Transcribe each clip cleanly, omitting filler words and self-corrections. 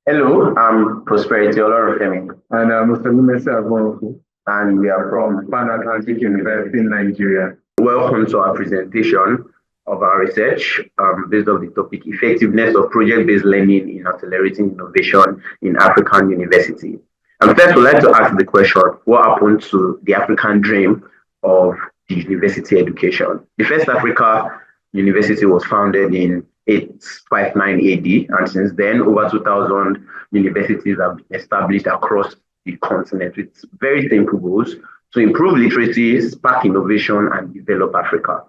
Hello, I'm Prosperity Olorunfemi, And Mr. Lumese Agbonofu, and we are from Pan Atlantic University in Nigeria. Welcome to our presentation of our research based on the topic effectiveness of project-based learning in accelerating innovation in African university. And first, we'd like to ask the question, what happened to the African dream of the university education? The first Africa university was founded in 859 AD, and since then, over 2,000 universities have been established across the continent with very simple goals to improve literacy, spark innovation, and develop Africa.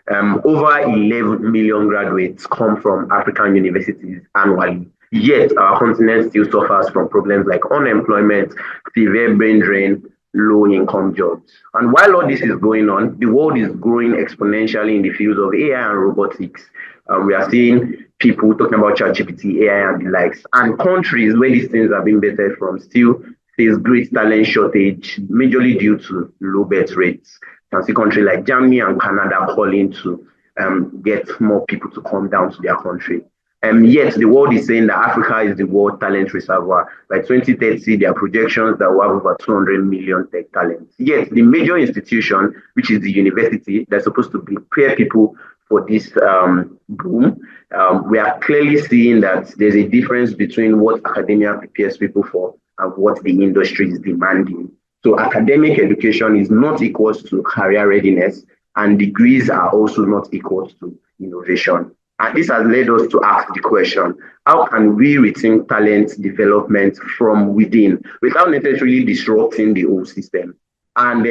Over 11 million graduates come from African universities annually. Yet, our continent still suffers from problems like unemployment, severe brain drain, low income jobs. And while all this is going on, the world is growing exponentially in the fields of AI and robotics. We are seeing people talking about ChatGPT, AI, and the likes. And countries where these things are being bettered from still face great talent shortage, majorly due to low birth rates. You can see countries like Germany and Canada calling to get more people to come down to their country. Yet the world is saying that Africa is the world talent reservoir. By 2030, there are projections that will have over 200 million tech talents. Yet the major institution, which is the university, that's supposed to prepare people for this boom, we are clearly seeing that there's a difference between what academia prepares people for and what the industry is demanding. So academic education is not equal to career readiness, and degrees are also not equal to innovation. And this has led us to ask the question, how can we rethink talent development from within without necessarily disrupting the whole system? And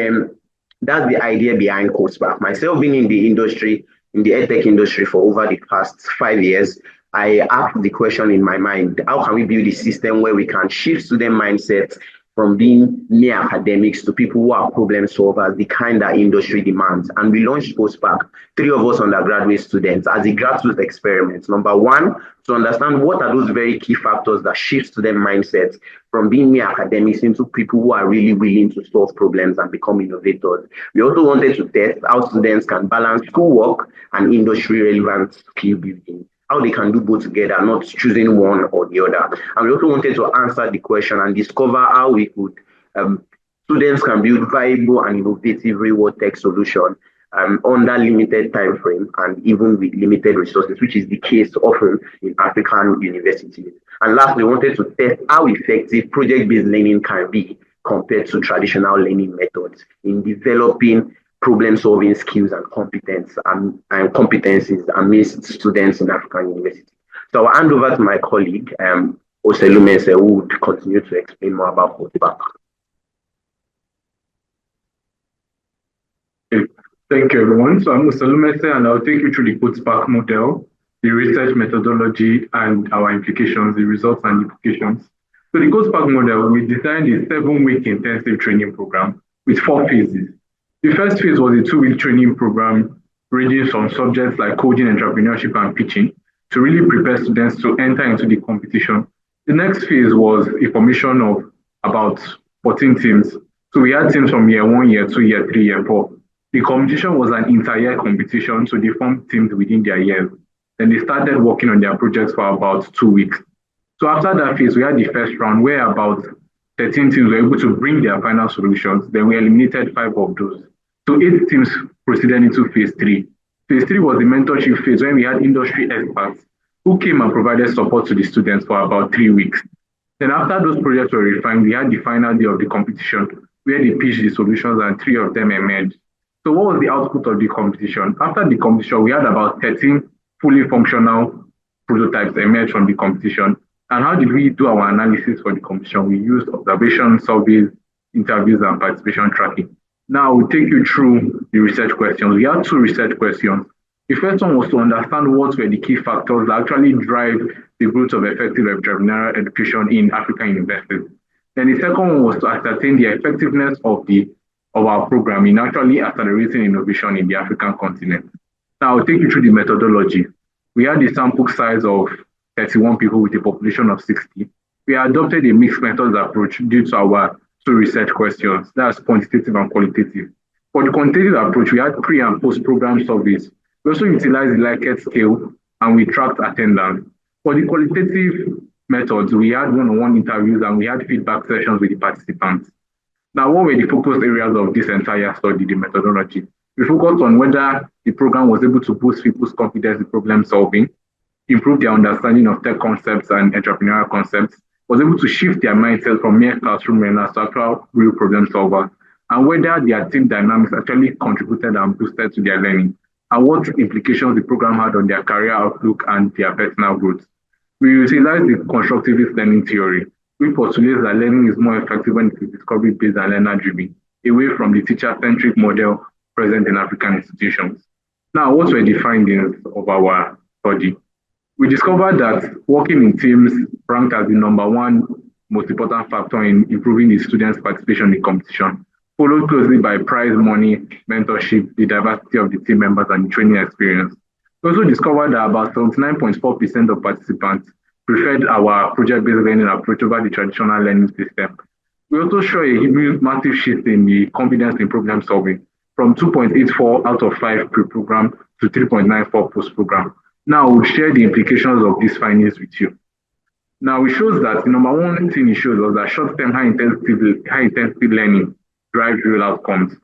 that's the idea behind CodeSpark. Myself being in the industry, in the edtech industry for over the past 5 years, I asked the question in my mind, how can we build a system where we can shift student mindsets from being mere academics to people who are problem solvers, the kind that industry demands. And we launched CodeSpark, three of us undergraduate students, as a grassroots experiment. Number one, to understand what are those very key factors that shift student mindsets from being mere academics into people who are really willing to solve problems and become innovators. We also wanted to test how students can balance schoolwork and industry relevant skill building, how they can do both together, not choosing one or the other. And we also wanted to answer the question and discover how we could students can build viable and innovative real-world tech solution under limited time frame and even with limited resources, which is the case often in African universities. And last, we wanted to test how effective project-based learning can be compared to traditional learning methods in developing problem-solving skills and competencies amidst students in African universities. So I'll hand over to my colleague, Oselumese, who would continue to explain more about CodeSpark. Thank you, everyone. So I'm Mr. Lumese, and I'll take you through the CodeSpark model, the research methodology, and our implications, the results and implications. So the CodeSpark model, we designed a 7-week intensive training program with 4 phases. The first phase was a 2-week training program ranging from subjects like coding, entrepreneurship, and pitching to really prepare students to enter into the competition. The next phase was a formation of about 14 teams. So we had teams from year 1, year 2, year 3, year 4. The competition was an inter-year competition, so they formed teams within their years. Then they started working on their projects for about 2 weeks. So after that phase, we had the first round where about 13 teams were able to bring their final solutions. Then we eliminated 5 of those. So 8 teams proceeded into phase 3. Phase 3 was the mentorship phase when we had industry experts who came and provided support to the students for about 3 weeks. Then after those projects were refined, we had the final day of the competition where they pitched the solutions and 3 of them emerged. So what was the output of the competition? After the competition, we had about 13 fully functional prototypes emerge from the competition. And how did we do our analysis for the competition? We used observation, surveys, interviews, and participation tracking. Now we'll take you through the research questions. We had 2 research questions. The first one was to understand what were the key factors that actually drive the growth of effective entrepreneurial education in African universities. Then the second one was to ascertain the effectiveness of our program in actually accelerating innovation in the African continent. Now I'll take you through the methodology. We had a sample size of 31 people with a population of 60. We adopted a mixed methods approach due to our 2 research questions. That's quantitative and qualitative. For the quantitative approach, we had pre- and post-program surveys. We also utilized the Likert scale and we tracked attendance. For the qualitative methods. We had one-on-one interviews and we had feedback sessions with the participants. Now, what were the focus areas of this entire study, the methodology? We focused on whether the program was able to boost people's confidence in problem solving, improve their understanding of tech concepts and entrepreneurial concepts, was able to shift their mindset from mere classroom learners to actual real problem solvers, and whether their team dynamics actually contributed and boosted to their learning, and what implications the program had on their career outlook and their personal growth. We utilized the constructivist learning theory, which postulates that learning is more effective when it is discovery-based and learner-driven, away from the teacher-centric model present in African institutions. Now, what were the findings of our study? We discovered that working in teams ranked as the number one most important factor in improving the students' participation in competition, followed closely by prize money, mentorship, the diversity of the team members, and the training experience. We also discovered that about 79.4% of participants preferred our project-based learning approach over the traditional learning system. We also show a massive shift in the confidence in problem solving from 2.84 out of 5 pre-program to 3.94 post-program. Now, we'll share the implications of these findings with you. Now, it shows that the number one thing it shows us that short-term, high-intensity learning drives real outcomes.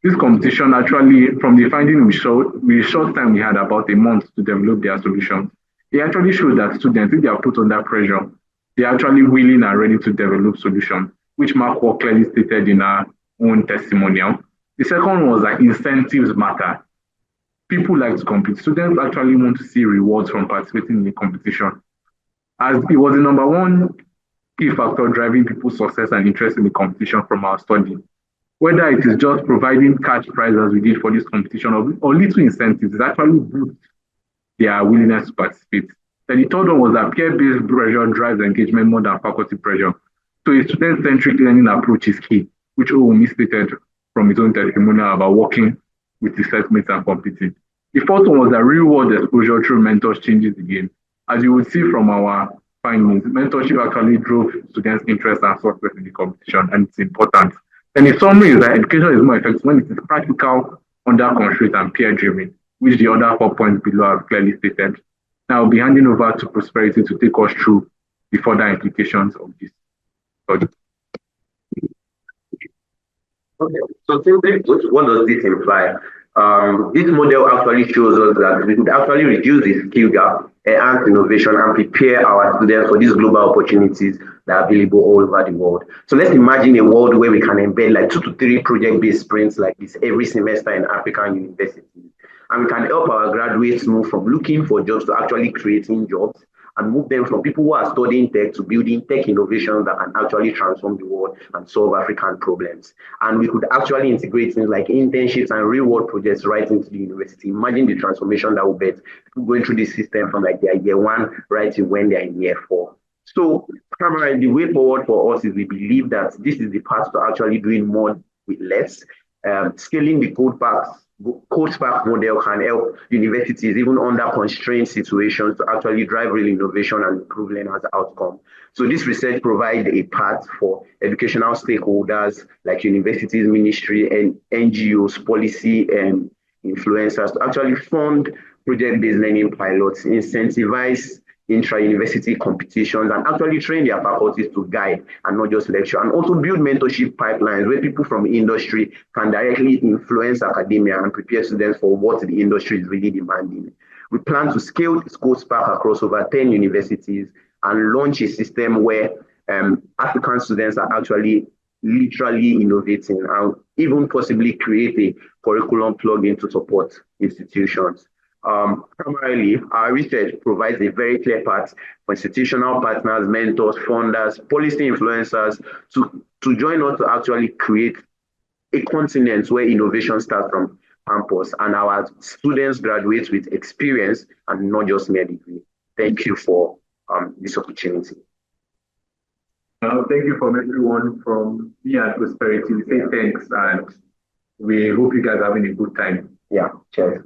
This competition actually, from the finding we showed, with the short time we had about a month to develop their solutions, it actually showed that students, if they are put under pressure, they're actually willing and ready to develop solutions, which Mark clearly stated in our own testimonial. The second one was that incentives matter. People like to compete. Students actually want to see rewards from participating in the competition. As it was the number one key factor driving people's success and interest in the competition from our study. Whether it is just providing cash prizes as we did for this competition or little incentives, it actually boosts their willingness to participate. Then the third one was that peer-based pressure drives engagement more than faculty pressure. So a student-centric learning approach is key, which Owo stated from his own testimonial about working with his classmates and competing. The fourth one was that real-world exposure through mentors changes the game. As you will see from our findings, mentorship actually drove students' interest and success in the competition, and it's important. And in summary, is that education is more effective when it is practical, under constraint, and peer-driven, which the other 4 points below have clearly stated. Now I'll be handing over to Prosperity to take us through the further implications of this study. Okay, so simply put, what does this imply? This model actually shows us that we could actually reduce the skill gap, enhance innovation, and prepare our students for these global opportunities that are available all over the world. So let's imagine a world where we can embed like 2 to 3 project-based sprints like this every semester in African universities. And we can help our graduates move from looking for jobs to actually creating jobs, and move them from people who are studying tech to building tech innovations that can actually transform the world and solve African problems. And we could actually integrate things like internships and real-world projects right into the university. Imagine the transformation that will be going through this system from like their year 1 right to when they're in year 4. So primarily, the way forward for us is we believe that this is the path to actually doing more with less. Scaling the code spark model can help universities, even under constrained situations, to actually drive real innovation and improve learners' outcome. So this research provides a path for educational stakeholders like universities, ministry, and NGOs, policy, and influencers to actually fund project-based learning pilots, incentivize intra-university competitions, and actually train their faculties to guide and not just lecture, and also build mentorship pipelines where people from industry can directly influence academia and prepare students for what the industry is really demanding. We plan to scale this code spark across over 10 universities and launch a system where African students are actually literally innovating and even possibly create a curriculum plug-in to support institutions. Primarily, our research provides a very clear path for institutional partners, mentors, funders, policy influencers to join us to actually create a continent where innovation starts from campus and our students graduate with experience and not just mere degree. Thank you for this opportunity. Thank you from everyone from me and Prosperity. We say thanks and we hope you guys are having a good time. Yeah, cheers.